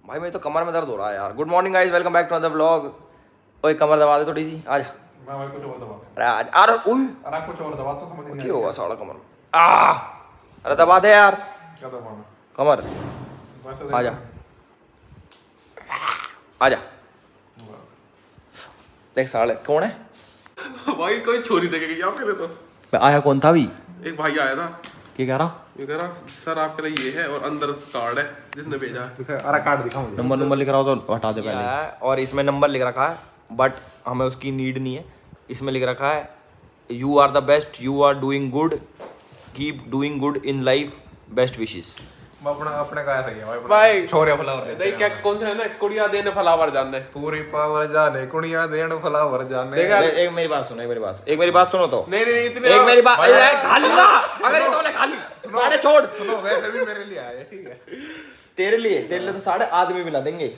भाई मेरी तो कमर में दर्द हो रहा है यार। Good morning guys, welcome back to another vlog. ओए कमर दबा दे थोड़ी सी, आजा। मैं भाई कुछ और दबा। अरे आज अरे उई अरे कुछ और दबा तो समझ नहीं क्या होगा साला कमर में। अरे दबा दे यार क्या दबाना। कमर, वैसे आजा आजा। देख साले कौन है भाई कोई छोरी देखेगी आपके लिए तो। आया कौन था अभी? एक भाई आया था, क्या कह रहा? ये कह रहा सर आपके लिए ये है और अंदर कार्ड है जिसने भेजा है। अरे कार्ड दिखा मुझे। नंबर लिख रहा हो तो हटा दे पहले। और इसमें नंबर लिख रखा है बट हमें उसकी नीड नहीं है। इसमें लिख रखा है you are the best, you are doing good, keep doing good in life, best wishes. मैं अपने का सही है भाई छोरे फ्लावर नहीं क्या कौन सा है ना, कुड़िया देने फलावर जानने। पूरी पावर जाने कुड़िया देन फ्लावर जाने। देखा एक मेरी बात सुनो, एक मेरी बात सुनो तो। नहीं इतने एक मेरी बात खा लूंगा अगर ये तूने खा ली साढ़े छोड़। सुनो वैसे भी मेरे लिए आया ठीक है। तेरे लिए तो साढ़े आदमी मिला देंगे।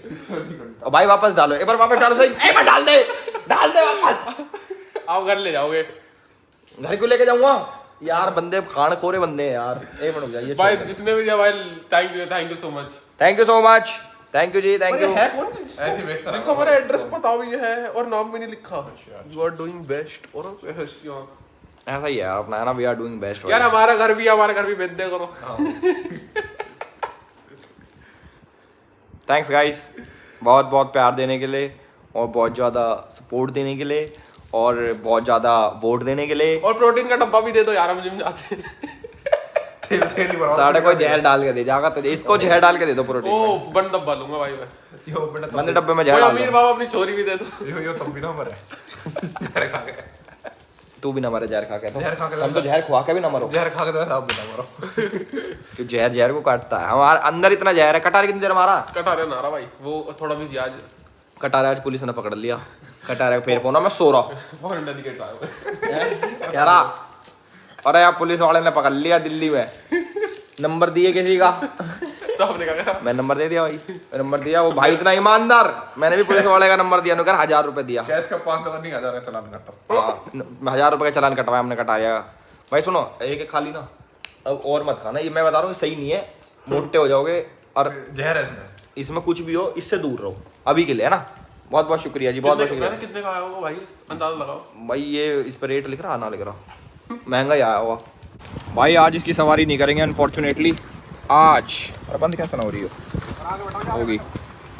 और भाई वापस डालो, एक बार वापस डालो सही, एक बार डाल दे वापस। आप घर ले जाओगे घर क्यों लेके जाऊंगा यार, बंदे खान खोरे बंदे हैं यार। एक मिनट रुक जाइए भाई, जिसने भी दिया भाई thank you so much. Thank you so much, thank you ji, thank you. है कौन ऐसी बेचता जिसको हमारा एड्रेस पता भी है और नाम भी नहीं लिखा। यू आर डूइंग बेस्ट और ऐसा ही है यार अपना, है ना, वी आर डूइंग बेस्ट। यार हमारा घर भी भेज दे करो। थैंक्स गाइस, बहुत बहुत प्यार देने के लिए और बहुत ज़्यादा सपोर्ट देने के लिए और बहुत ज़्यादा वोट देने के लिए। और प्रोटीन का डब्बा भी दे दो यार, हम जिम जाते हैं। साढ़े कोई जहर डाल के दे जाएगा तो इसको जहर डाल के दे दो प्रोटीन। ओ बंद डब्बा लूंगा भाई मैं। यो बेटा बंदे डब्बे में जहर कोई डाल अमीर दो। बाबा अपनी चोरी भी दे दो। यो तब भी ना मरे। जहर खा के तू भी ना मरे जहर खा के तो। जहर खा के हम तो जहर खुआ के भी ना मरो। जहर खा के तो आप बता मरो। क्यों जहर को काटता है, हमारे अंदर इतना जहर है। कटार कितनी देर मारा? कटारे नारा भाई, वो थोड़ा भी आज कटार आज पुलिस ने पकड़ लिया। कटार फिर फोन मैं सो रहा और अंडा निकल रहा कह रहा अरे यार पुलिस वाले ने पकड़ लिया दिल्ली में, नंबर दिए किसी का। तो आपने क्या कहा? मैं नंबर दे दिया भाई, नंबर दिया। वो भाई इतना ईमानदार, मैंने भी पुलिस वाले का नंबर दिया, उन्होंने 1000 रुपए दिया। कैश का 500 नहीं 1000 का चालान काटो। हाँ 1000 रुपए का चालान कटवाया हमने, कटाया। भाई सुनो, एक खा ली ना अब और मत खाना, ये मैं बता रहा हूँ सही नहीं है, मोटे हो जाओगे। और जहर है इसमें। इसमें कुछ भी हो इससे दूर रहो अभी के लिए, है ना। बहुत बहुत शुक्रिया जी, बहुत बहुत शुक्रिया। कितने का आया होगा भाई, अंदाजा लगाओ भाई ये इस पर रेट लिख रहा ना लिख रहा, महंगा ही आया हुआ। भाई आज इसकी सवारी नहीं करेंगे अनफॉर्चुनेटली आज। अरे बंद कैसे ना हो रही होगी।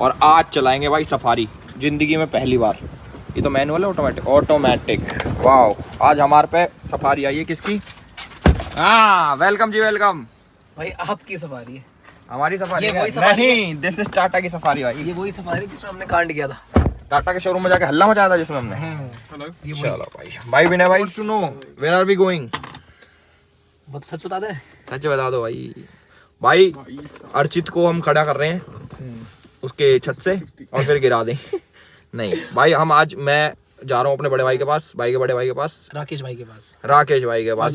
और आज चलाएंगे भाई सफारी, जिंदगी में पहली बार। ये तो मैनुअल है, ऑटोमेटिक। वाह, आज हमारे पे सफारी आई है किसकी? हाँ वेलकम जी, वेलकम। भाई आपकी सफारी है, हमारी सफारी ये है? वही सफारी नहीं, दिस इज टाटा की सफारी भाई। ये वही सफारी जिसमें हमने कांड किया था। टाटा के शोरूम में जाके हल्ला मचाया था जिसमें हमने। ये वही। चलो भाई विनय भाई सुनो, वेयर आर वी गोइंग? बहुत सच बता दे। सच बता दो भाई अर्चित को हम खड़ा कर रहे हैं उसके छत से और फिर गिरा दें। नहीं भाई, हम आज मैं जा रहा हूँ अपने बड़े भाई के पास, भाई के बड़े भाई के पास, राकेश भाई के पास। राकेश भाई के पास।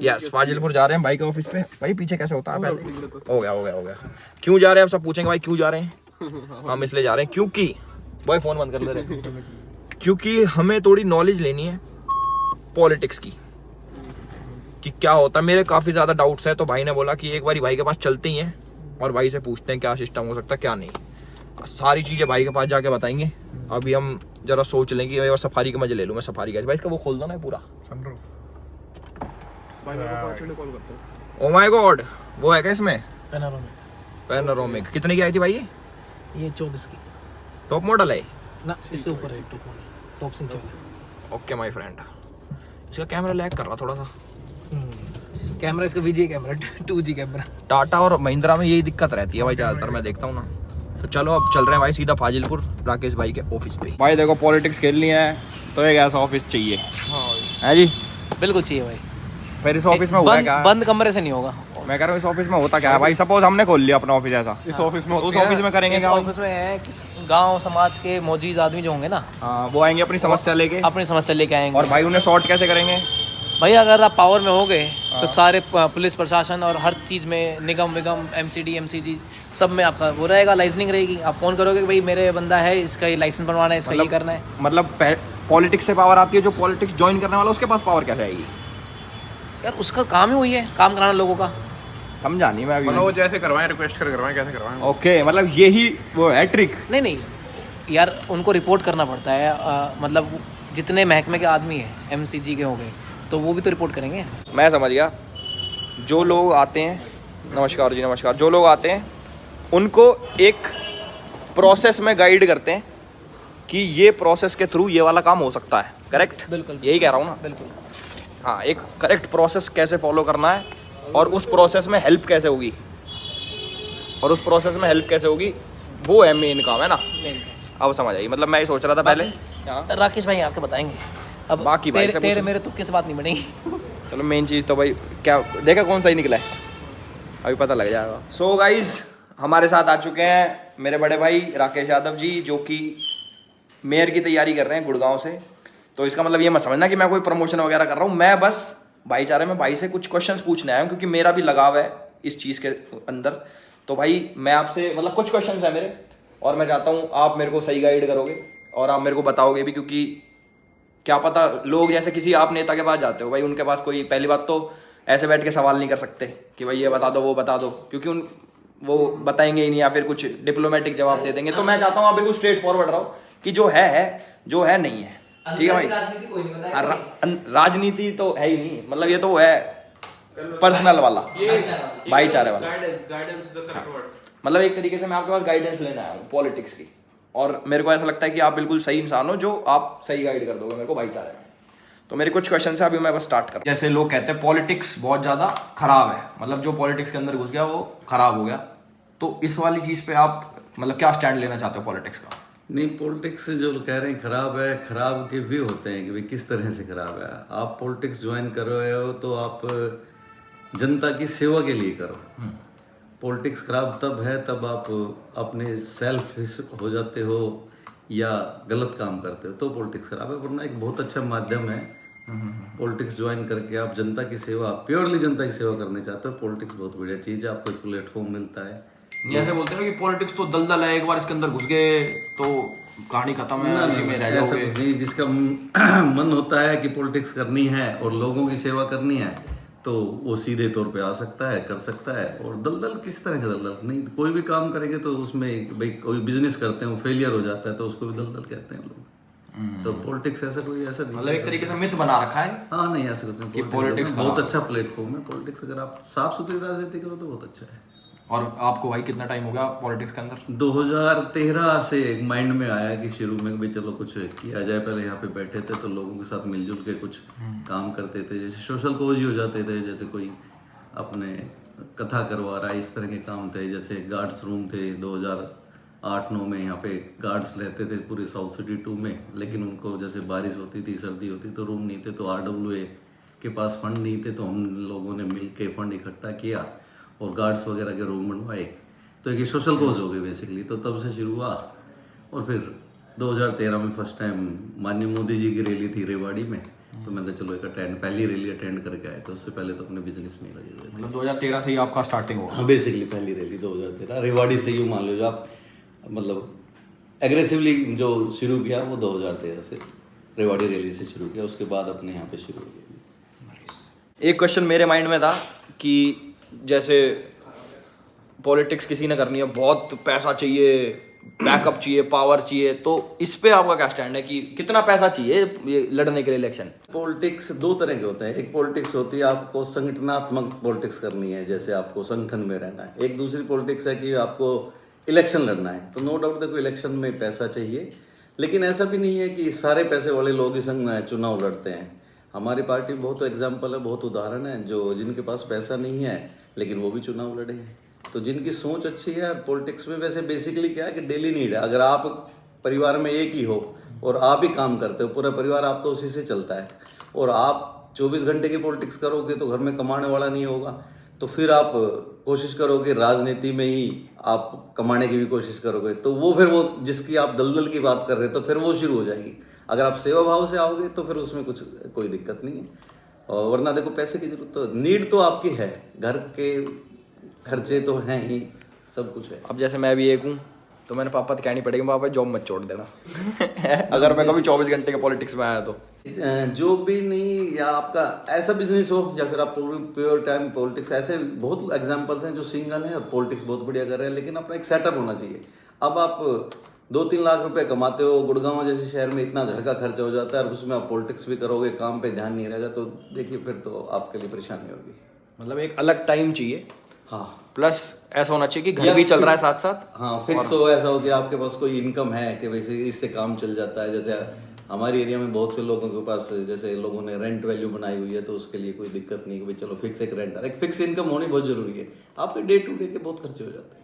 यस, फाजिलपुर जा रहे हैं भाई के ऑफिस पे। भाई पीछे कैसे होता है पहले? हो गया। क्यों जा रहे हैं? आप सब पूछेंगे भाई क्यों जा रहे हैं। हम इसलिए जा रहे हैं क्योंकि भाई फोन बंद कर ले रहे, क्योंकि हमें थोड़ी नॉलेज लेनी है पॉलिटिक्स की कि क्या होता है। मेरे काफ़ी ज़्यादा डाउट्स है, तो भाई ने बोला कि एक बार भाई के पास चलते ही हैं और भाई से पूछते हैं क्या सिस्टम हो सकता है क्या नहीं। सारी चीज़ें भाई के पास जाके बताएंगे। अभी हम जरा सोच लें कि और सफारी के मजे ले लूँ मैं। सफारी का भाई इसका वो खोल दो ना पूरा। भाई मेरे को 5 मिनट कॉल करता हूं। ओ माय गॉड, वो है क्या इसमें? पैनोरामिक। कितने की आई थी भाई ये 24 की टॉप मॉडल है ना, इससे ऊपर है टॉप से चले। Okay my friend. इसका कैमरा लैग कर रहा थोड़ा सा। कैमरा इसका विजय कैमरा 2G कैमरा। टाटा और महिंद्रा में यही दिक्कत रहती है भाई, ज़्यादातर मैं देखता हूँ ना। तो चलो अब चल रहे हैं भाई सीधा फाजिलपुर राकेश भाई के ऑफिस पे। भाई देखो पॉलिटिक्स खेलनी है तो एक ऐसा ऑफिस चाहिए है जी। बिल्कुल चाहिए भाई। फिर इस ऑफिस में हुआ क्या है? बंद कमरे से नहीं होगा। मैं कह रहा हूँ इस ऑफिस में होता क्या है भाई? सपोज हमने खोल लिया अपना ऑफिस ऐसा, इस ऑफिस में उस ऑफिस में करेंगे इस क्या? ऑफिस में है कि गांव समाज के मौजूद आदमी जो होंगे ना, हाँ वो आएंगे अपनी समस्या लेके, अपनी समस्या लेके आएंगे। और भाई उन्हें सॉर्ट कैसे करेंगे? भाई अगर आप पावर में हो गए तो सारे पुलिस प्रशासन और हर चीज़ में निगम विगम MCD MCG सब में आपका वो रहेगा, लाइसेंसिंग रहेगी। आप फ़ोन करोगे कि भाई मेरे बंदा है, इसका ये लाइसेंस बनवाना है, इसका ये करना है। मतलब पॉलिटिक्स से पावर आती है, जो पॉलिटिक्स ज्वाइन करने वाला उसके पास पावर कैसे आएगी? यार उसका काम ही वही है, काम कराना लोगों का। समझा नहीं मैं अभी। मतलब वो जैसे करवाएं, रिक्वेस्ट कर करवाएं, कैसे करवाएं? ओके, मतलब यही वो है ट्रिक। नहीं यार, उनको रिपोर्ट करना पड़ता है। मतलब जितने महकमे के आदमी हैं, MCG के हो गए, तो वो भी तो रिपोर्ट करेंगे। मैं समझ गया। जो लोग आते हैं, नमस्कार जी नमस्कार, जो लोग आते हैं उनको एक प्रोसेस में गाइड करते हैं कि ये प्रोसेस के थ्रू ये वाला काम हो सकता है। करेक्ट? बिल्कुल यही कह रहा हूँ ना। बिल्कुल। हाँ, एक करेक्ट प्रोसेस कैसे फॉलो करना है और उस प्रोसेस में हेल्प कैसे होगी, और उस प्रोसेस में हेल्प कैसे होगी, वो है मेन काम, है ना। अब समझ आई। मतलब मैं ये सोच रहा था पहले। राकेश भाई आपको बताएंगे अब। बाकी भाई से तेरे मेरे तुक्के से बात नहीं बनेगी। चलो, मेन चीज़ तो भाई क्या देखा कौन सा ही निकला है, अभी पता लग जाएगा। सो गाइज, हमारे साथ आ चुके हैं मेरे बड़े भाई राकेश यादव जी, जो कि मेयर की तैयारी कर रहे हैं गुड़गांव से। तो इसका मतलब ये मत समझना कि मैं कोई प्रमोशन वगैरह कर रहा हूँ। मैं बस भाईचारे में भाई से कुछ क्वेश्चंस पूछने आया हूँ, क्योंकि मेरा भी लगाव है इस चीज़ के अंदर। तो भाई मैं आपसे मतलब कुछ क्वेश्चंस हैं मेरे, और मैं चाहता हूँ आप मेरे को सही गाइड करोगे और आप मेरे को बताओगे भी, क्योंकि क्या पता लोग जैसे किसी आप नेता के पास जाते हो भाई, उनके पास कोई, पहली बात तो ऐसे बैठ के सवाल नहीं कर सकते कि भाई ये बता दो वो बता दो, क्योंकि वो बताएंगे ही नहीं या फिर कुछ डिप्लोमेटिक जवाब दे देंगे। तो मैं चाहता हूँ आप बिल्कुल स्ट्रेट फॉरवर्ड रहो कि जो है नहीं है। ठीक है भाई। राजनीति तो है ही नहीं, मतलब ये तो है पर्सनल वाला, भाईचारे वाला। मतलब एक तरीके से मैं आपके पास गाइडेंस लेने आया हूँ पॉलिटिक्स की, और मेरे को ऐसा लगता है कि आप बिल्कुल सही इंसान हो, जो आप सही गाइड कर दोगे मेरे को भाईचारे में। तो मेरे कुछ क्वेश्चन है, अभी मैं बस स्टार्ट कर। जैसे लोग कहते हैं पॉलिटिक्स बहुत ज़्यादा खराब है, मतलब जो पॉलिटिक्स के अंदर घुस गया वो खराब हो गया, तो इस वाली चीज़ पे आप मतलब क्या स्टैंड लेना चाहते हो पॉलिटिक्स का? नहीं, पॉलिटिक्स जो कह रहे हैं खराब है, खराब के भी होते हैं कि भाई किस तरह से खराब है। आप पॉलिटिक्स ज्वाइन कर रहे हो तो आप जनता की सेवा के लिए करो। पॉलिटिक्स खराब तब है तब आप अपने सेल्फ हो जाते हो या गलत काम करते हो, तो पॉलिटिक्स खराब है। वरना एक बहुत अच्छा माध्यम है पॉलिटिक्स ज्वाइन करके आप जनता की सेवा, प्योरली जनता की सेवा करने चाहते हो, पॉलिटिक्स बहुत बढ़िया चीज़ है। आपको एक प्लेटफॉर्म मिलता है। ऐसे बोलते हैं कि पॉलिटिक्स तो दलदल है, एक बार इसके अंदर घुस गए तो कहानी खत्म है, इसी में रह जाओगे। नहीं, जिसका मन होता है कि पॉलिटिक्स करनी है और लोगों की सेवा करनी है, तो वो सीधे तौर पे आ सकता है, कर सकता है। और दलदल किस तरह का दलदल? नहीं, कोई भी काम करेंगे तो उसमें भाई कोई बिजनेस करते हैं वो फेलियर हो जाता है तो उसको भी दलदल कहते हैं लोग। तो पॉलिटिक्स ऐसा कोई ऐसा नहीं, मतलब एक तरीके से मिथ बना रखा है। हाँ, नहीं ऐसा कुछ नहीं। पॉलिटिक्स बहुत अच्छा प्लेटफॉर्म है। पॉलिटिक्स अगर आप साफ सुथरी राजनीति करो तो बहुत अच्छा है। और आपको भाई कितना टाइम हो गया पॉलिटिक्स के अंदर? 2013 से एक माइंड में आया कि शुरू में भी चलो कुछ किया जाए। पहले यहाँ पे बैठे थे तो लोगों के साथ मिलजुल के कुछ काम करते थे, जैसे सोशल कोज ही हो जाते थे, जैसे कोई अपने कथा करवा रहा है, इस तरह के काम थे। जैसे गार्ड्स रूम थे 2008-9 में, यहाँ पे गार्ड्स रहते थे पूरे साउथ सिटी 2 में, लेकिन उनको जैसे बारिश होती थी, सर्दी होती तो रूम नहीं थे, तो RWA के पास फंड नहीं थे, तो हम लोगों ने मिल के फंड इकट्ठा किया और गार्ड्स वगैरह के रूम बनवाए। तो एक सोशल कोज हो गई बेसिकली। तो तब से शुरू हुआ, और फिर 2013 में फर्स्ट टाइम माननीय मोदी जी की रैली थी रेवाड़ी में, तो मैंने चलो एक पहली रैली अटेंड करके आए। तो उससे पहले तो अपने बिजनेस में लगे हुए थे। मतलब 2013 से ही आपका स्टार्टिंग हुआ? हाँ, बेसिकली पहली रैली 2013 रेवाड़ी से ही मान लो, जो आप मतलब एग्रेसिवली जो शुरू किया वो 2013 से रेवाड़ी रैली से शुरू किया, उसके बाद अपने यहाँ पे शुरू हो गया। एक क्वेश्चन मेरे माइंड में था कि जैसे पॉलिटिक्स किसी ने करनी है, बहुत पैसा चाहिए, बैकअप चाहिए, पावर चाहिए, तो इस पे आपका क्या स्टैंड है कि कितना पैसा चाहिए ये लड़ने के लिए इलेक्शन? पॉलिटिक्स दो तरह के होते हैं। एक पॉलिटिक्स होती है आपको संगठनात्मक पॉलिटिक्स करनी है, जैसे आपको संगठन में रहना है। एक दूसरी पॉलिटिक्स है कि आपको इलेक्शन लड़ना है। तो नो डाउट देखो इलेक्शन में पैसा चाहिए, लेकिन ऐसा भी नहीं है कि सारे पैसे वाले लोग ही संग चुनाव लड़ते हैं। हमारी पार्टी में बहुत एग्जाम्पल है, बहुत उदाहरण है जो जिनके पास पैसा नहीं है लेकिन वो भी चुनाव लड़े हैं। तो जिनकी सोच अच्छी है पॉलिटिक्स में, वैसे बेसिकली क्या है कि डेली नीड है। अगर आप परिवार में एक ही हो और आप ही काम करते हो, पूरा परिवार आपका उसी से चलता है, और आप 24 घंटे की पॉलिटिक्स करोगे तो घर में कमाने वाला नहीं होगा, तो फिर आप कोशिश करोगे राजनीति में ही आप कमाने की भी कोशिश करोगे, तो वो फिर वो जिसकी आप दलदल की बात कर रहे हैं तो फिर वो शुरू हो जाएगी। अगर आप सेवा भाव से आओगे तो फिर उसमें कोई दिक्कत नहीं है। और वरना देखो पैसे की जरूरत तो नीड तो आपकी है, घर के खर्चे तो हैं ही, सब कुछ है। अब जैसे मैं भी एक हूँ तो मैंने पापा तो कहनी पड़ेगी, पापा जॉब मत छोड़ देना अगर मैं कभी 24 घंटे के पॉलिटिक्स में आया तो। जो भी नहीं, या आपका ऐसा बिजनेस हो या फिर आप प्योर टाइम पॉलिटिक्स, ऐसे बहुत एग्जांपल्स हैं जो सिंगल हैं और पॉलिटिक्स बहुत बढ़िया कर रहे हैं, लेकिन अपना एक सेटअप होना चाहिए। अब आप 2-3 लाख रुपए कमाते हो, गुड़गांव जैसे शहर में इतना घर का खर्चा हो जाता है और उसमें आप पॉलिटिक्स भी करोगे, काम पे ध्यान नहीं रहेगा, तो देखिए फिर तो आपके लिए परेशानी होगी। मतलब एक अलग टाइम चाहिए, हाँ, प्लस ऐसा होना चाहिए कि घर भी चल रहा है साथ साथ। हाँ, फिक्स हो, ऐसा हो कि आपके पास कोई इनकम है कि वैसे इससे काम चल जाता है। जैसे हमारे एरिया में बहुत से लोगों के पास, जैसे लोगों ने रेंट वैल्यू बनाई हुई है, तो उसके लिए कोई दिक्कत नहीं कि भाई चलो फिक्स एक रेंट, एक फिक्स इनकम होनी बहुत जरूरी है। आपके डे टू डे के बहुत खर्चे हो जाते हैं।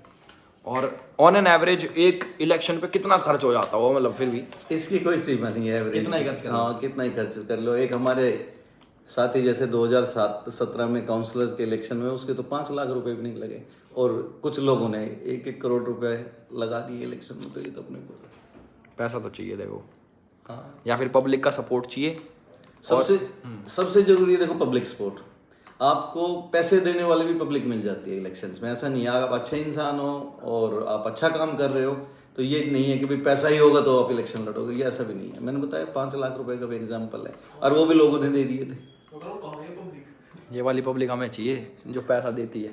और ऑन एन एवरेज एक इलेक्शन पे कितना खर्च हो जाता हो, मतलब फिर भी इसकी कोई सीमा नहीं है, एवरेज कितना ही खर्च कर लो। हाँ, कितना ही खर्च कर लो। एक हमारे साथी जैसे 2017 में काउंसलर के इलेक्शन में उसके तो 5 लाख रुपए भी नहीं लगे, और कुछ लोगों ने 1-1 करोड़ रुपए लगा दिए इलेक्शन में। तो ये तो अपने को पैसा तो चाहिए देखो, हाँ, या फिर पब्लिक का सपोर्ट चाहिए। सबसे जरूरी है देखो पब्लिक सपोर्ट। आपको पैसे देने वाले भी पब्लिक मिल जाती है इलेक्शंस में। ऐसा नहीं है, आप अच्छे इंसान हो और आप अच्छा काम कर रहे हो तो ये नहीं है कि भाई पैसा ही होगा तो आप इलेक्शन लड़ोगे, ये ऐसा भी नहीं है। मैंने बताया 5 लाख रुपए का भी एग्जाम्पल है, और वो भी लोगों ने दे दिए थे। ये वाली पब्लिक हमें चाहिए जो पैसा देती है।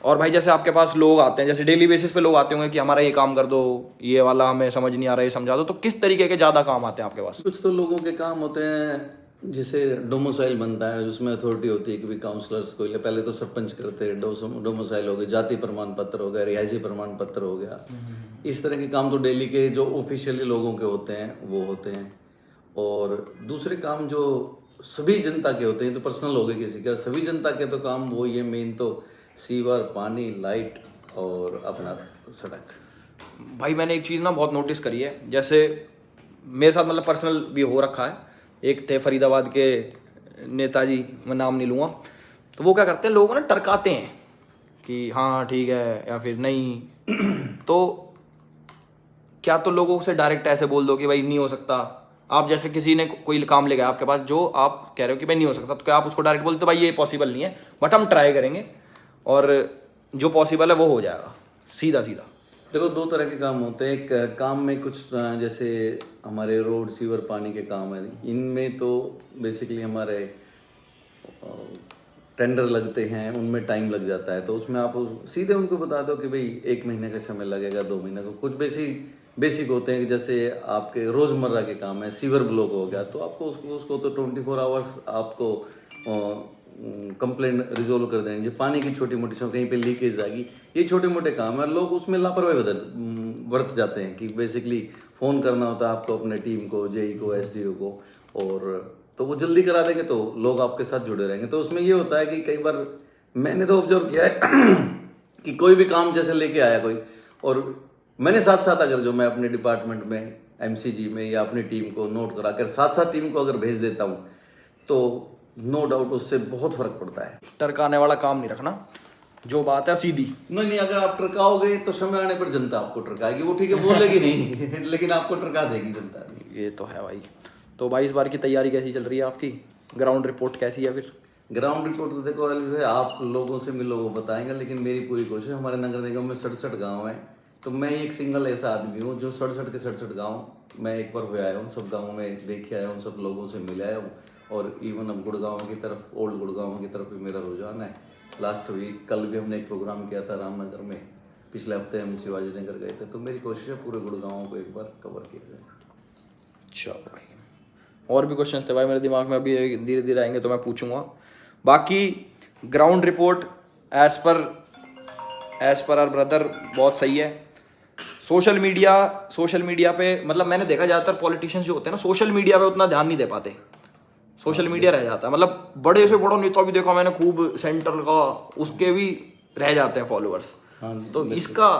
और भाई जैसे आपके पास लोग आते हैं, जैसे डेली बेसिस पे लोग आते होंगे कि हमारा ये काम कर दो, ये वाला हमें समझ नहीं आ रहा, ये समझा दो, तो किस तरीके के ज़्यादा काम आते हैं आपके पास? कुछ तो लोगों के काम होते हैं जैसे डोमोसाइल बनता है, उसमें अथॉरिटी होती है कि भाई काउंसलर्स को पहले तो सरपंच करते हैं, डोमोसाइल हो गए, जाति प्रमाण पत्र हो गया, रिहायशी प्रमाण पत्र हो गया। इस तरह के काम तो डेली के जो ऑफिशियली लोगों के होते हैं वो होते हैं। और दूसरे काम जो सभी जनता के होते हैं, तो पर्सनल हो गए किसी का, सभी जनता के तो काम वो ये मेन तो सीवर, पानी, लाइट और अपना सड़क। भाई मैंने एक चीज़ ना बहुत नोटिस करी है, जैसे मेरे साथ मतलब पर्सनल भी हो रखा है। एक थे फरीदाबाद के नेताजी, मैं नाम नहीं लूँगा, तो वो क्या करते हैं, लोगों ने टरकाते हैं कि हाँ ठीक है या फिर नहीं। तो क्या तो लोगों से डायरेक्ट ऐसे बोल दो कि भाई नहीं हो सकता। आप जैसे किसी ने कोई काम ले गया आपके पास जो आप कह रहे हो कि भाई नहीं हो सकता, तो क्या आप उसको डायरेक्ट बोलते हो भाई ये पॉसिबल नहीं है, बट हम ट्राई करेंगे और जो पॉसिबल है वो हो जाएगा, सीधा सीधा? देखो 2 तरह के काम होते हैं। एक काम में कुछ जैसे हमारे रोड, सीवर, पानी के काम है, इनमें तो बेसिकली हमारे टेंडर लगते हैं, उनमें टाइम लग जाता है। तो उसमें आप सीधे उनको बता दो कि भाई 1 महीने का समय लगेगा, 2 महीने का। कुछ बेसिक होते हैं जैसे आपके रोज़मर्रा के काम है, सीवर ब्लॉक हो गया, तो आपको उसको तो 24 आवर्स आपको कंप्लेंट रिजोल्व कर देंगे। पानी की छोटी मोटी कहीं पे लीकेज आएगी, ये छोटे मोटे काम है। लोग उसमें लापरवाही बरत जाते हैं कि बेसिकली फ़ोन करना होता है आपको अपने टीम को, जेई को, एसडीओ को, और तो वो जल्दी करा देंगे तो लोग आपके साथ जुड़े रहेंगे। तो उसमें ये होता है कि कई बार मैंने तो ऑब्जर्व किया है कि कोई भी काम जैसे लेके आया कोई, और मैंने साथ साथ अगर जो मैं अपने डिपार्टमेंट में, एमसीजी में या अपनी टीम को नोट करा कर साथ साथ टीम को अगर भेज देता हूँ तो नो डाउट उससे बहुत फर्क पड़ता है। टरकाने वाला काम नहीं रखना, जो बात है सीधी। नहीं, अगर आप टरकाओगे तो समय आने पर जनता आपको टरकाएगी। वो ठीक है बोलेगी नहीं लेकिन आपको टरका देगी जनता। ये तो है भाई। तो भाई इस बार की तैयारी कैसी चल रही है आपकी? ग्राउंड रिपोर्ट कैसी है फिर? ग्राउंड रिपोर्ट तो देखो आप लोगों से मिलो वो बताएंगे, लेकिन मेरी पूरी कोशिश, हमारे नगर निगम में 67 गाँव हैं, तो मैं एक सिंगल ऐसा आदमी हूँ जो 67 के 67 गाँव मैं एक बार हुए आया हूँ, सब गाँवों में देखे आया हूँ, सब लोगों से मिले आया हूँ। और इवन अब गुड़गांव की तरफ, ओल्ड गुड़गांव की तरफ भी मेरा रुझान है। लास्ट वीक कल भी हमने एक प्रोग्राम किया था रामनगर में, पिछले हफ्ते हम शिवाजी नगर गए थे। तो मेरी कोशिश है पूरे गुड़गांव को एक बार कवर किया जाए। चलो भाई, और भी क्वेश्चन थे भाई मेरे दिमाग में, अभी धीरे धीरे आएंगे तो मैं पूछूंगा। बाकी ground report as per our brother बहुत सही है। सोशल मीडिया पे मतलब मैंने देखा ज़्यादातर पॉलिटिशियंस जो होते हैं ना, सोशल मीडिया पे उतना ध्यान नहीं दे पाते, सोशल मीडिया रह जाता है। मतलब बड़े से बड़ा नेता भी देखा मैंने खूब सेंटर का, उसके भी रह जाते हैं फॉलोअर्स। तो इसका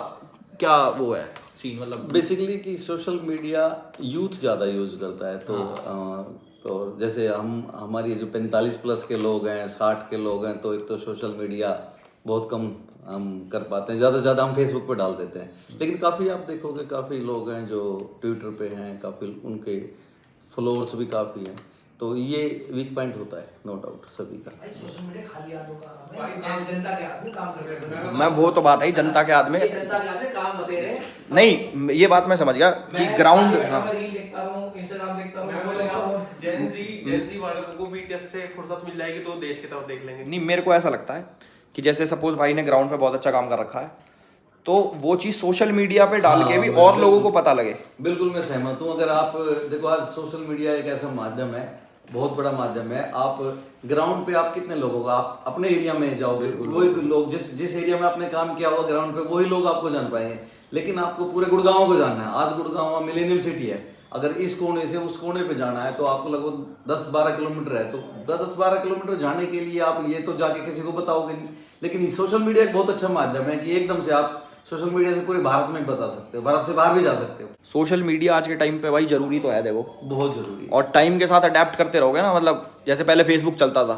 क्या वो है सीन? मतलब बेसिकली कि सोशल मीडिया यूथ ज़्यादा यूज करता है। तो जैसे हमारी जो 45 प्लस के लोग हैं, 60 के लोग हैं, तो एक तो सोशल मीडिया बहुत कम हम कर पाते हैं, ज़्यादा से ज़्यादा हम फेसबुक पे डाल देते हैं। लेकिन काफ़ी आप देखोगे काफ़ी लोग हैं जो ट्विटर पे हैं, काफ़ी उनके फॉलोअर्स भी काफ़ी हैं। तो ये वीक पॉइंट होता है, नो डाउट सभी का। सोशल मीडिया खाली आदमी का काम, जनता के आदमी काम कर रहे हैं। मैं वो तो बात है जनता के आदमी, जनता के आदमी काम बते रहे। नहीं ये बात मैं समझ गया कि ग्राउंड, रील देखता हूँ, इंस्टाग्राम देखता हूँ, जेंजी वालों को भी टेस्ट से फुर्सत मिल जाएगी तो देश की तरफ देख लेंगे। नहीं मेरे को ऐसा लगता है कि जैसे सपोज भाई ने ग्राउंड पे बहुत अच्छा काम कर रखा है, तो वो चीज सोशल मीडिया पे डाल के भी और लोगों को पता लगे। बिल्कुल मैं सहमत हूँ। अगर आप देखो आज सोशल मीडिया एक ऐसा माध्यम है, बहुत बड़ा माध्यम है। आप ग्राउंड पे आप कितने लोगों का, आप अपने एरिया में जाओगे, वही लोग जिस एरिया में आपने काम किया होगा ग्राउंड पे वही लोग आपको जान पाएंगे। लेकिन आपको पूरे गुड़गांव को जानना है। आज गुड़गांव मिलेनियम सिटी है, अगर इस कोने से उस कोने पे जाना है तो आपको लगभग 10-12 किलोमीटर है। तो 10-12 किलोमीटर जाने के लिए आप ये तो जाके किसी को बताओगे नहीं। लेकिन सोशल मीडिया एक बहुत अच्छा माध्यम है कि एकदम से आप सोशल मीडिया से पूरे भारत में बता सकते हो, भारत से बाहर भी जा सकते हो। सोशल मीडिया आज के टाइम पे भाई जरूरी तो है, देखो बहुत जरूरी है। और टाइम के साथ अडेप्ट करते रहोगे ना, मतलब जैसे पहले फेसबुक चलता था,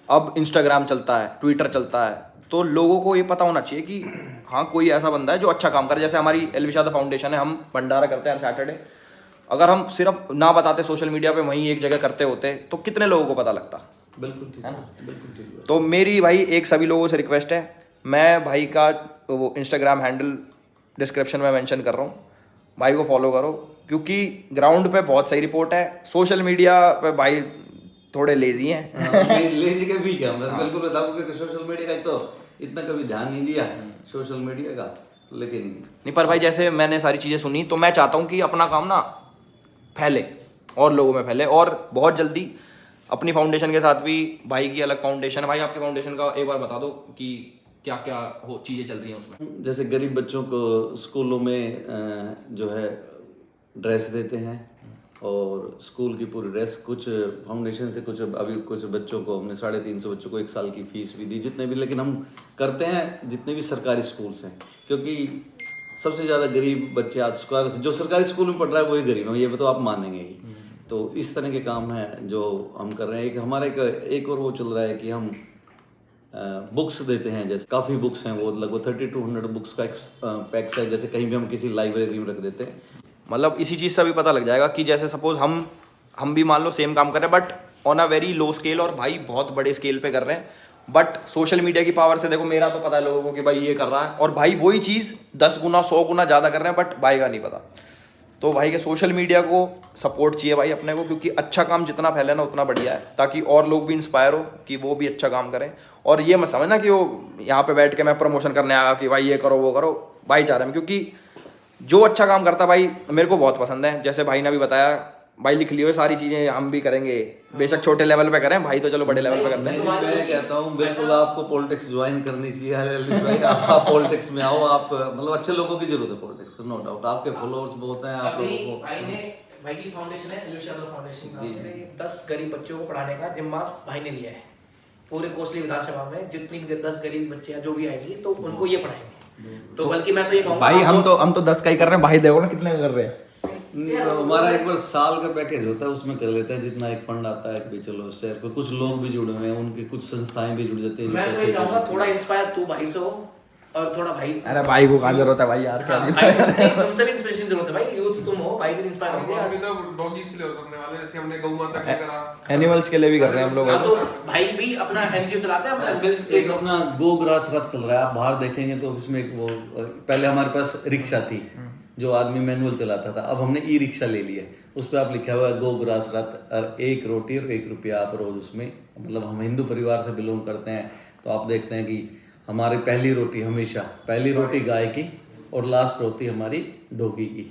अब इंस्टाग्राम चलता है, ट्विटर चलता है, तो लोगों को ये पता होना चाहिए कि हाँ कोई ऐसा बंदा है जो अच्छा काम करे। जैसे हमारी एलविशादा फाउंडेशन है, हम भंडारा करते हैं हर सैटरडे। अगर हम सिर्फ ना बताते सोशल मीडिया पे, वहीं एक जगह करते होते तो कितने लोगों को पता लगता। बिल्कुल ठीक है ना, बिल्कुल ठीक। तो मेरी भाई एक सभी लोगों से रिक्वेस्ट है, मैं भाई का वो इंस्टाग्राम हैंडल डिस्क्रिप्शन में मेंशन कर रहा हूँ, भाई को फॉलो करो, क्योंकि ग्राउंड पे बहुत सही रिपोर्ट है। सोशल मीडिया पे भाई थोड़े लेजी हैं। लेजी के भी क्या, मैं बिल्कुल बताऊँ कि सोशल मीडिया का तो इतना कभी ध्यान नहीं दिया सोशल मीडिया का। लेकिन नहीं पर भाई जैसे मैंने सारी चीज़ें सुनी तो मैं चाहता हूँ कि अपना काम ना फैले और लोगों में फैले, और बहुत जल्दी अपनी फाउंडेशन के साथ भी, भाई की अलग फाउंडेशन है। भाई आपके फाउंडेशन का एक बार बता दो कि क्या क्या हो चीज़ें चल रही हैं उसमें। जैसे गरीब बच्चों को स्कूलों में जो है ड्रेस देते हैं, और स्कूल की पूरी ड्रेस, कुछ फाउंडेशन से कुछ अभी कुछ बच्चों को हमने 350 बच्चों को 1 साल की फीस भी दी, जितने भी। लेकिन हम करते हैं जितने भी सरकारी स्कूल्स हैं, क्योंकि सबसे ज़्यादा गरीब बच्चे आज जो सरकारी स्कूल में पढ़ रहा है वही गरीब है, ये तो आप मानेंगे ही। तो इस तरह के काम हैं जो हम कर रहे हैं। एक हमारे एक और वो चल रहा है कि हम बुक्स देते हैं। जैसे काफ़ी बुक्स हैं, वो लगभग 3200 बुक्स का एक पैक्स है, जैसे कहीं भी हम किसी लाइब्रेरी में रख देते हैं। मतलब इसी चीज़ से भी पता लग जाएगा कि जैसे सपोज हम भी मान लो सेम काम कर रहे हैं but on a very low scale, और भाई बहुत बड़े स्केल पे कर रहे हैं। बट सोशल मीडिया की पावर से देखो, मेरा तो पता है लोगों को कि भाई ये कर रहा है, और भाई वही चीज़ 10 गुना 100 गुना ज़्यादा कर रहे हैं, बट भाई का नहीं पता। तो भाई के सोशल मीडिया को सपोर्ट चाहिए भाई अपने को, क्योंकि अच्छा काम जितना फैले ना उतना बढ़िया है, ताकि और लोग भी इंस्पायर हो कि वो भी अच्छा काम करें। और ये मत समझना कि वो यहाँ पे बैठ के मैं प्रमोशन करने आया कि भाई ये करो वो करो, भाई चाह रहे हैं, क्योंकि जो अच्छा काम करता भाई मेरे को बहुत पसंद है। जैसे भाई ने भी बताया, भाई लिख लिए हुए सारी चीज़ें हम भी करेंगे, बेशक छोटे लेवल पे करें, भाई तो चलो बड़े लेवल पे करते हैं। मैं कहता हूँ बिल्कुल आपको पॉलिटिक्स ज्वाइन करनी चाहिए। आप पॉलिटिक्स में आओ, आप मतलब अच्छे लोगों की जरूरत है पॉलिटिक्स, नो डाउट। आपके फॉलोअर्स बहुत हैं, आप लोगों को। भाई की फाउंडेशन है एलविशादा फाउंडेशन, 10 गरीब बच्चों को पढ़ाने का जिम्मा भाई ने लिया है। पूरे कोसली विधानसभा में जितनी भी 10 गरीब बच्चे जो भी आएंगे तो उनको ये पढ़ाएंगे। तो बल्कि मैं तो ये कहूँगा भाई हम तो 10 का ही कर रहे हैं, भाई देखो ना कितने कर रहे हैं। हमारा एक बार साल का पैकेज होता है, उसमें कर लेते हैं जितना एक फंड आता है कि चलो शहर पे कुछ लोग भी जुड़े हुए हैं, उनकी कुछ संस्थाएं भी जुड़ जाती हैं। मैं तो ये चाहूंगा थोड़ा इंस्पायर तू भाई से हो, और थोड़ा भाई। अरे भाई को कहाँ जरूरत है भाई यार, क्या तुमसे भी इंस्पिरेशन जरूरत है भाई, यूथ तुम हो, भाई भी इंस्पायर होंगे। अभी तो डॉगीज के लिए करने वाले, जैसे हमने गौ माता के करा, एनिमल्स के लिए भी कर रहे हैं हम लोग। तो भाई भी अपना एनजीओ चलाते हैं, अपना एक अपना गो ग्रास रथ चल रहा है, आप बाहर देखेंगे तो उसमें वो पहले हमारे पास रिक्शा थी जो आदमी मैनुअल चलाता था, अब हमने ई रिक्शा ले लिया, उस पर आप लिखा हुआ है गो ग्रास रथ, और 1 रोटी और 1 रुपया आप रोज उसमें। मतलब हम हिंदू परिवार से बिलोंग करते हैं, तो आप देखते हैं कि हमारी पहली रोटी हमेशा पहली रोटी गाय की और लास्ट रोटी हमारी डोगी की।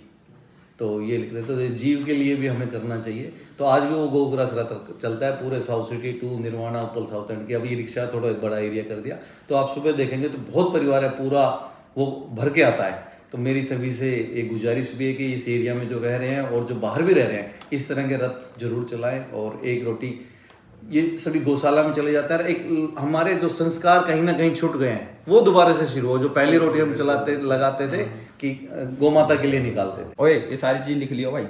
तो ये लिख देते, तो जीव के लिए भी हमें करना चाहिए। तो आज भी वो गो ग्रास रथ चलता है पूरे साउथ सिटी टू निर्वाणा उत्तल साउथ एंड की। अभी रिक्शा थोड़ा एक बड़ा एरिया कर दिया, तो आप सुबह देखेंगे तो बहुत परिवार है, पूरा वो भर के आता है। तो मेरी सभी से एक गुजारिश भी है कि इस एरिया में जो रह रहे हैं और जो बाहर भी रह रहे हैं, इस तरह के रथ जरूर चलाएं। और 1 रोटी ये सभी गौशाला में चले जाता है। एक हमारे जो संस्कार कहीं ना कहीं छूट गए हैं, वो दोबारा से शुरू हो। जो पहली रोटी हम लगाते थे कि गौ माता के लिए निकालते थे। ओए ये सारी चीज लिख लियो भाई।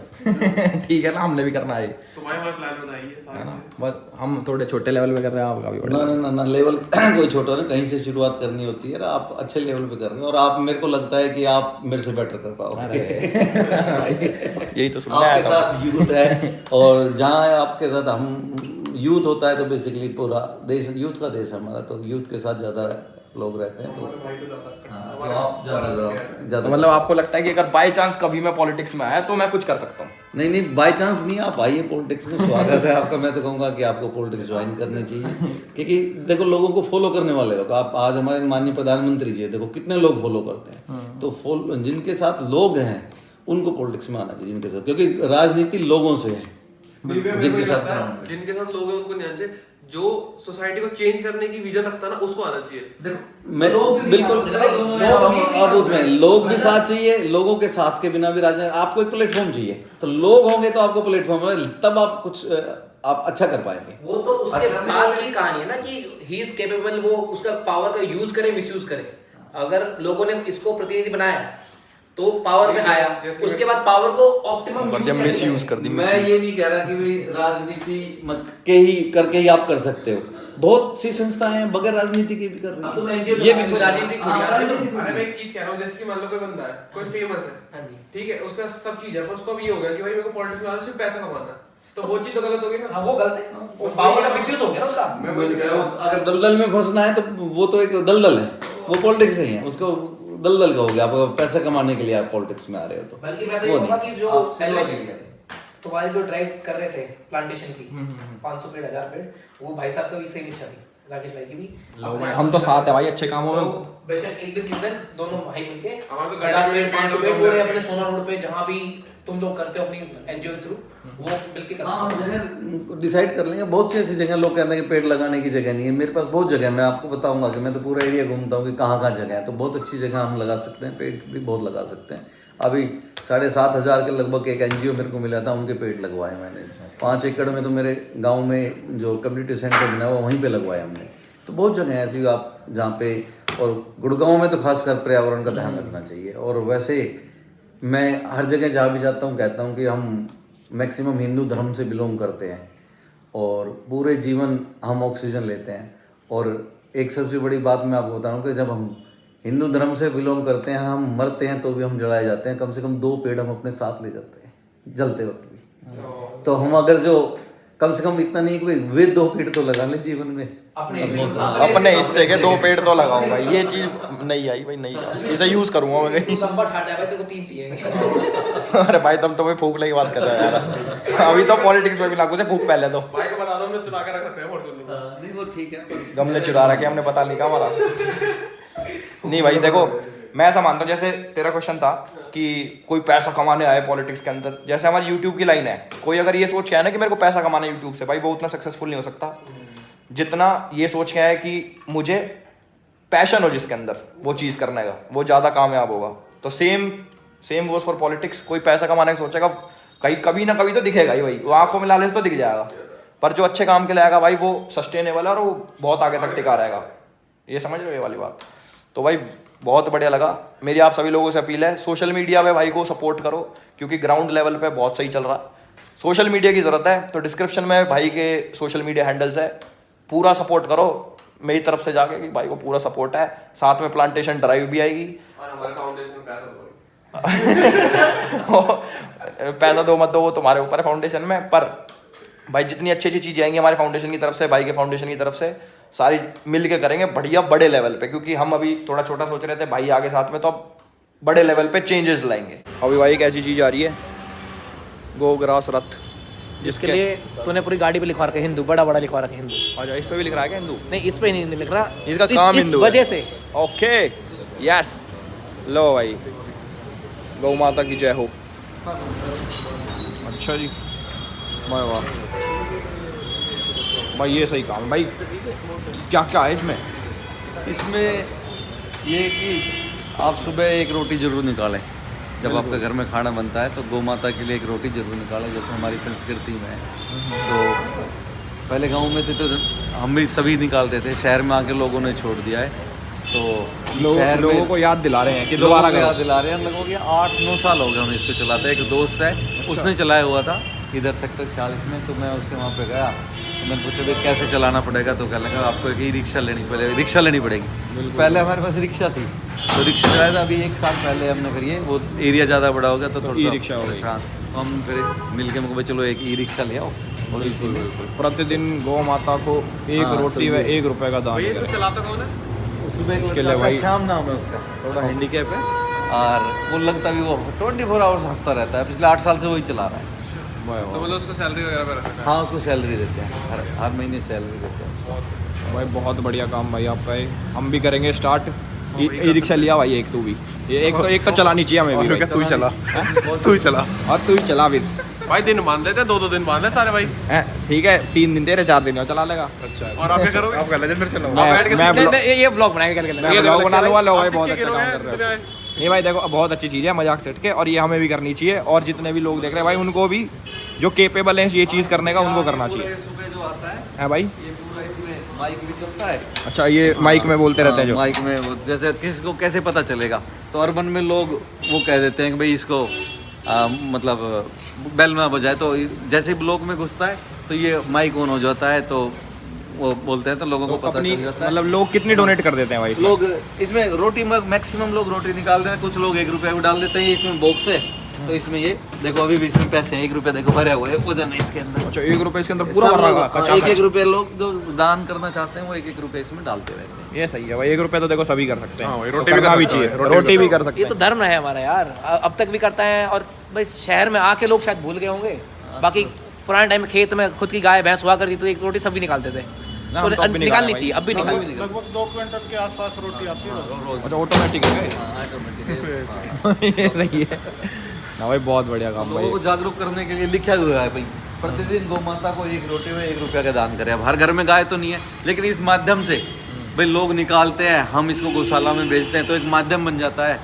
ठीक है ना, हमने भी करना है तुम्हारे हमारे प्लान बताइए सारे, है ना। बस हम थोड़े छोटे लेवल पे कर रहे हैं, आपका भी बड़ा। ना लेवल कोई छोटा नहीं, कहीं से शुरुआत करनी होती है। आप अच्छे लेवल पे कर रहे हो और आप, मेरे को लगता है कि आप मेरे से बेटर कर पाओगे। यही तो सुनना है। आपके साथ यूथ है और जहाँ आपके साथ हम यूथ होता है तो बेसिकली पूरा देश यूथ का देश है हमारा, तो यूथ के साथ ज्यादा लोग रहते हैं। तो आप ज्यादा मतलब आपको लगता है कि अगर बाय चांस कभी मैं पॉलिटिक्स में आया तो मैं कुछ कर सकता हूँ? नहीं बाय चांस नहीं, आप आइए पॉलिटिक्स में, स्वागत है आपका। मैं तो कहूँगा कि आपको पॉलिटिक्स ज्वाइन करनी चाहिए, क्योंकि देखो लोगों को फॉलो करने वाले लोग, आप आज हमारे माननीय प्रधानमंत्री जी देखो कितने लोग फॉलो करते हैं। तो जिनके साथ लोग हैं उनको पॉलिटिक्स में आना चाहिए, जिनके साथ, क्योंकि राजनीति लोगों से है। जिनके साथ लोग हैं उनको नहीं आना चाहिए, जो सोसाइटी को चेंज करने की विजन रखता है ना उसको आना चाहिए। देखो मैं बिल्कुल अब उसमें लोग भी साथ चाहिए, लोगों के साथ के बिना भी राजनीति, आपको एक प्लेटफॉर्म चाहिए, तो लोग होंगे तो आपको प्लेटफॉर्म है, तब आप कुछ आप अच्छा कर पाएंगे। वो तो उसके बाद की कहानी है ना कि ही इज केपेबल, वो उसका पावर का यूज करे मिसयूज करे। अगर लोगों ने इसको प्रतिनिधि बनाया तो पावर में आया, उसके बाद पावर को ऑप्टिमम मिसयूज कर दी। मैं ये नहीं कह रहा कि भाई राजनीति के ही करके ही आप कर सकते हो, बहुत सी संस्थाएं हैं बगैर राजनीति के भी कर रही हैं। ये भी राजनीति अरे मैं एक चीज कह रहा हूँ, जैसे कि मान लो कोई बंदा है, कोई फेमस है, ठीक है, उसका सब चीज है, पर उसको भी ये हो गया कि भाई मेरे को पॉलिटिक्स में आना सिर्फ पैसा कमाना, तो वो चीज तो गलत होगी ना। वो गलत है, वो पावर का मिसयूज हो गया ना उसका। मैं वही कह रहा हूँ, अगर दलदल में फंसना है तो वो तो एक दलदल है, वो पॉलिटिक्स नहीं है, उसको दलदल का हो गया। आप पैसा कमाने के लिए आप पॉलिटिक्स में आ रहे हो तो बल्कि मैं तो ये कहूंगा कि जो तुम्हारी जो ड्राइव कर रहे थे प्लांटेशन की 500 पेड़ 1000 पेड़, वो भाई साहब का भी सेम इच्छा थी, राकेश भाई की भी। लो भाई हम तो साथ है भाई अच्छे कामों में। बेशक एक दिन किस दिन दोनों भाई मिलके हमारे तो 1000 पेड़ 500 पेड़ पूरे अपने सोना रोड पे जहाँ भी तुम लोग करते हो अपनी एनजीओ थ्रू, वो मिलके कर हाँ, जगह डिसाइड कर लेंगे। बहुत सी ऐसी जगह लोग कहते हैं कि पेड़ लगाने की जगह नहीं है, मेरे पास बहुत जगह है, मैं आपको बताऊंगा कि मैं तो पूरा एरिया घूमता हूँ कि कहाँ कहाँ जगह है, तो बहुत अच्छी जगह हम लगा सकते हैं, पेड़ भी बहुत लगा सकते हैं। अभी 7,500 के लगभग एक एनजीओ मेरे को मिला था, उनके पेड़ लगवाए मैंने। 5 एकड़ में तो मेरे गाँव में जो कम्युनिटी सेंटर बना हुआ वहीं पर लगवाए हमने। तो बहुत जगह ऐसी आप जहाँ पे, और गुड़गांव में तो खासकर पर्यावरण का ध्यान रखना चाहिए। और वैसे मैं हर जगह जहाँ भी जाता हूँ कहता हूँ कि हम मैक्सिमम हिंदू धर्म से बिलोंग करते हैं और पूरे जीवन हम ऑक्सीजन लेते हैं। और एक सबसे बड़ी बात मैं आपको बताऊँ कि जब हम हिंदू धर्म से बिलोंग करते हैं, हम मरते हैं तो भी हम जलाए जाते हैं, कम से कम 2 पेड़ हम अपने साथ ले जाते हैं जलते वक्त भी। तो हम अगर जो कम से कम इतना नहीं कि वे 2 पेड़ तो लगा ले जीवन में, अपने हिस्से के 2 पेड़ तो लगाओ भाई। ये चीज नहीं आई भाई, नहीं आई, इसे यूज करूंगा मैं। लंबा ठाटा है भाई, तेरे को 3 चाहिए। अरे भाई तुम तो भाई फूक की बात कर रहे हो यार। अभी तो पॉलिटिक्स में भी लागू थे, फूक पहले तो। भाई को बता दो हमने चुरा के रख रखे हैं फॉर्च्यूनर। नहीं वो ठीक है, गमले चुरा रखे हमने, पता नहीं कहाँ हमारा। नहीं भाई देखो, मैं ऐसा मानता हूँ, जैसे तेरा क्वेश्चन था कि कोई पैसा कमाने आए पॉलिटिक्स के अंदर, जैसे हमारी यूट्यूब की लाइन है, कोई अगर ये सोच के आया ना कि मेरे को पैसा कमाना है यूट्यूब से, भाई वो उतना सक्सेसफुल नहीं हो सकता जितना ये सोच के आया कि मुझे पैशन हो जिसके अंदर वो चीज़ करने का, वो ज़्यादा कामयाब होगा। तो सेम गोज फॉर पॉलिटिक्स। कोई पैसा कमाने का सोचेगा, कहीं कभी ना कभी तो दिखेगा ही भाई, वो आंखों में लालच तो दिख जाएगा, पर जो अच्छे काम के लिए आएगा भाई वो सस्टेनेबल है और वो बहुत आगे तक टिका रहेगा। ये समझ रहे हो ये वाली बात? तो भाई बहुत बढ़िया लगा। मेरी आप सभी लोगों से अपील है, सोशल मीडिया पे भाई को सपोर्ट करो, क्योंकि ग्राउंड लेवल पे बहुत सही चल रहा। सोशल मीडिया की ज़रूरत है तो डिस्क्रिप्शन में भाई के सोशल मीडिया हैंडल्स है, पूरा सपोर्ट करो मेरी तरफ से जाके कि भाई को पूरा सपोर्ट है। साथ में प्लांटेशन ड्राइव भी आएगी। और हमारे फाउंडेशन में पैसा दो। पैसा दो मत दो वो तुम्हारे ऊपर है फाउंडेशन में, पर भाई जितनी अच्छी अच्छी चीज़ें आएंगी हमारे फाउंडेशन की तरफ से, भाई के फाउंडेशन की तरफ से, सारी मिल के करेंगे बढ़िया बड़े लेवल पे, क्योंकि हम अभी थोड़ा छोटा सोच रहे थे, भाई आगे साथ में, तो अब बड़े लेवल पे चेंजेस लाएंगे। अभी भाई एक ऐसी चीज़ आ रही है, गोग्रास रथ, जिसके लिए तूने पूरी गाड़ी पे लिखवा रखा है हिंदू, बड़ा लिखवा रखा है हिंदू। अच्छा इस पे भी लिख रहा है क्या हिंदू? नहीं इस पे नहीं लिख रहा, इसका काम हिंदू है। वजह से। ओके यस, लो भाई गौ माता की जय हो। अच्छा जी, वाह वाह भाई, ये सही काम है भाई। क्या क्या है इसमें? इसमें ये कि आप सुबह एक रोटी जरूर निकालें जब आपके घर में खाना बनता है, तो गौ माता के लिए एक रोटी जरूर निकालें, जैसे हमारी संस्कृति में है। तो पहले गांव में थे तो हम भी सभी निकालते थे, शहर में आके लोगों ने छोड़ दिया है। तो लोगों को याद दिला रहे हैं कि दोबारा याद करो। दिला रहे हैं। लगभग ये 8-9 साल हो गए हमें इसको चलाते हैं। एक दोस्त है उसने चलाया हुआ था इधर सेक्टर 40 में, तो मैं उसके वहाँ पे गया तो मैंने पूछा भाई कैसे चलाना पड़ेगा, तो कहने लगा आपको एक ई रिक्शा लेनी पड़ेगी, रिक्शा लेनी पड़ेगी। पहले हमारे पास रिक्शा थी तो रिक्शा चलाया था, अभी 1 साल पहले हमने फिर ये वो एरिया ज़्यादा बड़ा हो गया तो थोड़ा ई-रिक्शा हो गई। हाँ, तो हम फिर मिल के मुझे चलो एक ई रिक्शा ले आओ और इसी में प्रतिदिन गौ माता को एक हाँ, रोटी तो व ये- 1 रुपए का दान भैया करें। इसको चलाता कौन है? सुबह इसके इसके लिए भाई- शाम नाम है उसका, थोड़ा हैंडीकैप है और वो लगता भी वो 24 आवर्स हंसता रहता है। पिछले 8 साल से वही चला रहा है। वाह, तो वाह। मतलब उसको सैलरी वगैरह पे रखा है? हाँ उसको सैलरी देते हैं, हर महीने सैलरी देते हैं। भाई बहुत बढ़िया काम भाई आपका है। हम भी करेंगे स्टार्ट। ई रिक्शा लिया भाई एक, तू भी ये एक तो चलानी चाहिए हमें भी भाई। तू चला तू चला और तू ही चला फिर। भाई दिन बांध लेते हैं, 2-2 दिन बांध ले सारे भाई। हैं, ठीक है 3 दिन तेरे 4 दिन और चला लेगा। और आप क्या करोगे? आप कह लेजेंड चलाओ। मैं- आप बैठ के मैं सीखते ब्लॉग- ये ब्लॉग बनाएंगे कल मैं ब्लॉग बना लूंगा। लो भाई आप बहुत सीख के अच्छा काम गिरोगे कर रहे दुनिया हो। में। नहीं भाई देखो बहुत अच्छी चीज़ है मजाक सेट के, और ये हमें भी करनी चाहिए। और जितने भी लोग देख रहे हैं भाई उनको भी जो केपेबल हैं ये चीज़ करने का उनको करना चाहिए। सुबह जो आता है है भाई। ये पूरा इसमें माइक भी चलता है। अच्छा ये माइक में बोलते रहते हैं जो। माइक में वो जैसे किसी को कैसे पता चलेगा, तो अर्बन में लोग वो कह देते हैं कि भाई इसको मतलब बेल में बजाए, तो जैसे ब्लॉक में घुसता है तो ये माइक ऑन हो जाता है, तो वो बोलते हैं तो लोगों को पता अपनी चल जाता है। मतलब लोग कितनी डोनेट कर देते हैं भाई इसमें? लोग इसमें रोटी मैक्सिमम लोग रोटी निकालते हैं, कुछ लोग 1 रुपया भी डाल देते हैं। ये इसमें बॉक्स है तो इसमें ये देखो अभी भी इसमें पैसे हैं, 1 रुपया देखो भरे हुए हैं, वजन है इसके अंदर। अच्छा 1 रुपए इसके अंदर पूरा भर रहा है। 1-1 रुपये लोग जो दान करना चाहते हैं वो 1-1 रुपये इसमें डालते रहते हैं। ये सही है भाई। 1 रुपए तो देखो सभी कर सकते हैं। हाँ भाई, तो रोटी भी करना कर भी सकते चाहिए। हैं, रोटी रोटी भी भी कर सकते ये हैं। तो धर्म है हमारा यार, अब तक भी करता है। और भाई शहर में आके लोग शायद भूल गए होंगे, बाकी पुराने टाइम में खेत में खुद की गाय भैंस हुआ करती तो एक रोटी सब भी निकालते थे। ना, हम तो तो अब भी निकाल निकालनी रहे चाहिए, अब भी निकाल। लगभग 2 क्विंटल के आसपास रोटी आती है। अच्छा ऑटोमेटिक है हाँ, automatic है। ये सही है ना भाई। बहुत बढ़िया काम लोगों भाई। को जागरूक करने के लिए लिखा हुआ है भाई, प्रतिदिन गौ माता को 1 रोटी में 1 रुपया का दान करें। अब हर घर में गाय तो नहीं है, लेकिन इस माध्यम से भाई लोग निकालते हैं, हम इसको गौशाला में बेचते हैं, तो एक माध्यम बन जाता है।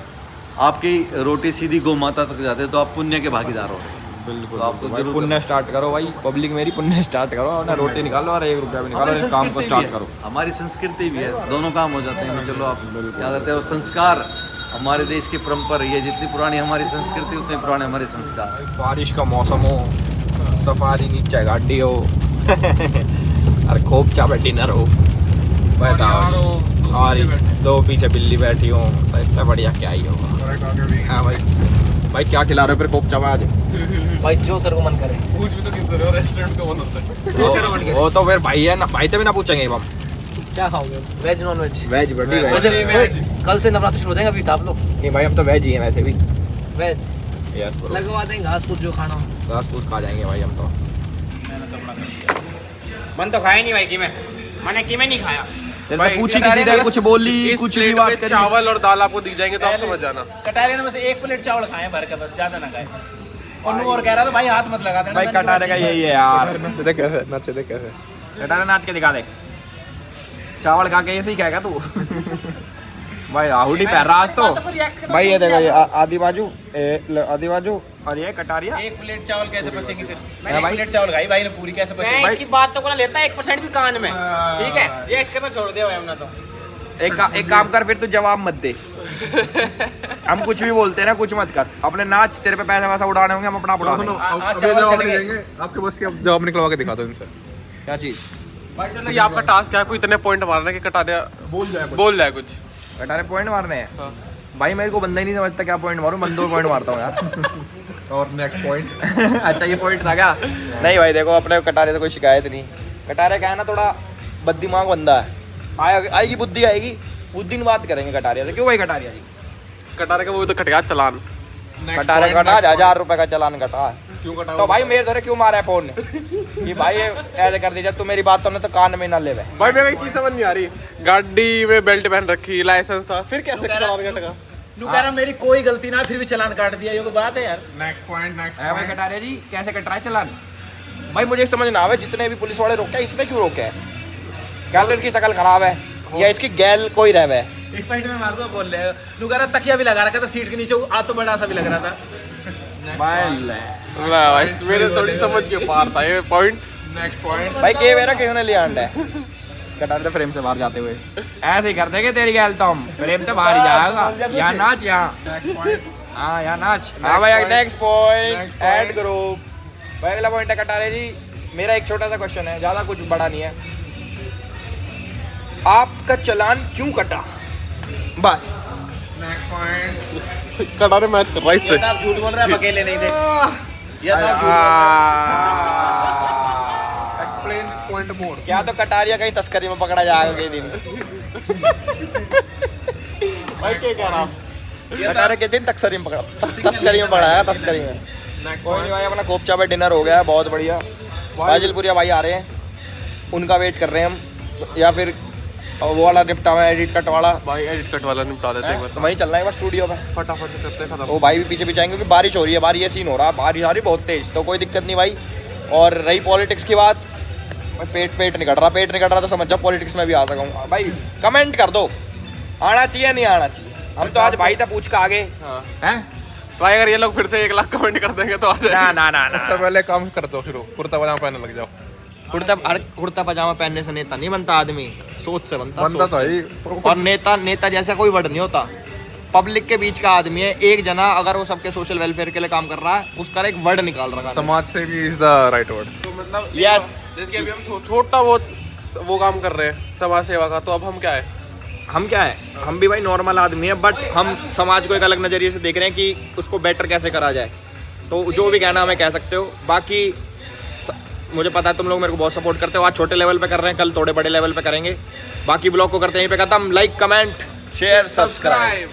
आपकी रोटी सीधी गौ माता तक जाते हैं तो आप पुण्य के भागीदार हो। बिल्कुल तो आपको भाई, जरूर पुण्य स्टार्ट करो भाई। पब्लिक मेरी पुण्य स्टार्ट करो और ना रोटी निकालो और 1 रुपया भी निकालो, इस काम को स्टार्ट करो। हमारी संस्कृति भी है, दोनों काम हो जाते हैं। चलो आप याद आते हैं, और संस्कार हमारे देश की परंपरा रही है। जितनी पुरानी हमारी संस्कृति उतने पुराने हमारे संस्कार। बारिश का मौसम हो, सफारी नीचे गाड़ी हो और खूब चा डिनर हो, बताओ और 2 पीछे बिल्ली बैठी हो, तो इससे बढ़िया क्या ही होगा। हाँ भाई। भाई क्या खिला रहे हो फिर कोपचा में आज? भाई जो तेरे को मन करे। पूछ भी तो किस तरह रेस्टोरेंट का मन होता है। वो तो फिर भाई है ना, भाई से भी ना पूछेंगे हम। क्या खाओगे, वेज नॉन वेज? वेज बड़ी वेज। वैसे कल से नवरात्र शुरू हो जाएंगे, अभी तो आप लोग नहीं भाई हम तो वेज ही हैं वैसे भी। Veg yes bro. लगवा देंगे घास फूस जो खाना हो। घास फूस खा जाएंगे भाई हम तो। मन तो खाया नहीं भाई, कि मैंने कि नहीं खाया। भाई, पूछी इस- किसी ने कुछ बोली, इस कुछ भी प्लेट बात में करी। चावल और दाल आपको दिख जाएंगे तो आप समझ जाना। कटारे ने बस 1 प्लेट चावल खाए भर के, बस ज्यादा ना खाए। और नू और कह रहा था भाई हाथ मत लगा देना। भाई कटारे का यही है यार। नचते कैसे नचते कैसे? कटारे नाच के दिखा दे। चावल खा के ऐसे ही खाएगा तू? भाई आहुडी पहन रहा आज तो। भाई ये देखो ये आधी बाजू आधी बाजू और ये कटारिया। 1 प्लेट चावल कैसे बचेंगे फिर? है मैंने 1 भाई? प्लेट चावल खाई, भाई ने पूरी कैसे बचेगी? भाई- इसकी बात तो कोई लेता 1% भी कान में, ठीक है? ये करना छोड़ दिया भाई हमने तो। एक काम कर फिर तू जवाब मत दे। हम कुछ भी बोलते हैं ना, कुछ मत कर। अपने नाच, तेरे पे पैसा वैसा उड़ाने होंगे हम अपना उड़ा देंगे। अभी चावल जवाब चले नहीं गए। देंगे आपके बस की, आप जवाब निकलवा के दिखा दो इनसे। क्या चीज? भाई चलो ये आपका टास्क है, आपको इतने पॉइंट मारना है कि कटारिया बोल जाए कुछ। कटारे पॉइंट मारने हैं। भाई मेरे को बंदा ही नहीं समझता क्या पॉइंट मारूं, बंदों पे पॉइंट मारता हूँ यार। और नेक्स्ट पॉइंट। अच्छा ये पॉइंट था क्या? नहीं भाई देखो अपने कटारे से कोई शिकायत नहीं। कटारे क्या है ना, थोड़ा बददिमाग बंदा है। आएगी बुद्धि आएगी, उस दिन बात करेंगे कटारिया से। क्यों भाई कटारिया जी? कटारे का वो तो कट गया चालान। कटारे कटा 1000 रुपए का चालान कटा। क्यों कटा? तो भाई मेरे द्वारा क्यों मारा है फोन कि भाई ये ऐसे कर दीजिए, तू मेरी बात तो कान में ना ले वे। भाई मेरे को एक चीज समझ नहीं आ रही, गाड़ी में बेल्ट पहन रखी, लाइसेंस था, फिर कैसे चालान कटेगा? तू कह रहा मेरी कोई गलती ना, फिर भी चालान काट दिया, ये कोई बात है यार? नेक्स्ट पॉइंट है भाई कटारिया जी कैसे कट रहा है चालान? भाई मुझे समझ ना आवे, जितने भी पुलिस वाले रोके इसमें क्यों रोके है? क्या इनकी शक्ल खराब है या इसकी गैल कोई रह है? एक पॉइंट में मार दो, बोल रहे तू कह रहा तकिया भी लगा रखा था सीट के नीचे, आ तो बड़ा सा भी लग रहा था। भाई मेरे थोड़ी समझ के पार था ये पॉइंट। Next point. भाई के मेरा किसने लिया अंडा है? कटा रहे थे फ्रेम से बाहर जाते हुए। ऐसे ही कर देंगे तेरी गैल तो हम, फ्रेम तो बाहर ही जाएगा। यहाँ नाच, यहाँ हाँ यहाँ नाच। हाँ भाई नेक्स्ट पॉइंट ऐड ग्रुप। भाई अगला पॉइंट है कटारे जी। मेरा एक छोटा सा क्वेश्चन है, ज़्यादा कुछ बड़ा नहीं है। आपका चालान क्यों कटा? बस कटारे मैच कर रहा है इससे। ये तो आप झूठ बोल रहे हैं, आप अकेले नहीं थे। ये तो आप झूठ एक्सप्लेन दिस पॉइंट मोर। क्या तो कटारिया कहीं तस्करी में पकड़ा जाएगा कई दिन। भाई क्या कह रहा? कटारे के दिन तस्करी में पकड़ा, तस्करी में पकड़ा है, तस्करी में। कोई नहीं भाई, अपना कोपचा पे डिनर हो गया है, बहुत बढ़िया। फाजिलपुरिया भाई आ रहे हैं, उनका वेट कर रहे हैं हम। या फिर वो वाला निपटा हुआ है एडिट कट वाला। भाई एडिट कट वाला निपटा देते एक बार। तो वहीं चलना है बस स्टूडियो में, फटाफट करते हैं खत्म। वो भाई भी पीछे पीछे आएंगे क्योंकि बारिश हो रही है। बारिश ये सीन हो रहा है, बारिश आ रही बहुत तेज, तो कोई दिक्कत नहीं भाई। और रही पॉलिटिक्स की बात, पेट नहीं कट रहा तो समझ जाओ पॉलिटिक्स में भी आ सकूँगा भाई। कमेंट कर दो, आना चाहिए नहीं आना चाहिए। हम तो आज भाई था पूछ के आगे हैं। भाई अगर ये लोग फिर से 1 लाख कमेंट कर देंगे तो आ जाए। ना सबसे पहले काम कर दो, शुरू कुर्ता पजामा पहनने लग जाओ। कुर्ता पजामा पहनने से नेता नहीं बनता आदमी, सोच से बनता बंदा सोच तो से। है। और नेता जैसा कोई वर्ड नहीं होता, पब्लिक के बीच का आदमी है। एक जना अगर वो सबके सोशल वेलफेयर के लिए काम कर रहा है, उसका एक वर्ड निकाल रहा है। समाज से भी इज द राइट वर्ड। तो मतलब Yes. जैसे कि अभी हम छोटा वो काम कर रहे हैं समाज सेवा का, तो अब हम क्या है? हम क्या है, हम भी भाई नॉर्मल आदमी है, बट हम समाज को एक अलग नज़रिए से देख रहे हैं कि उसको बेटर कैसे करा जाए। तो जो भी कहना हमें कह सकते हो। बाकी मुझे पता है तुम लोग मेरे को बहुत सपोर्ट करते हो। आज छोटे लेवल पे कर रहे हैं, कल थोड़े बड़े लेवल पे करेंगे। बाकी ब्लॉग को करते हैं यहीं पे खत्म। Like comment share subscribe.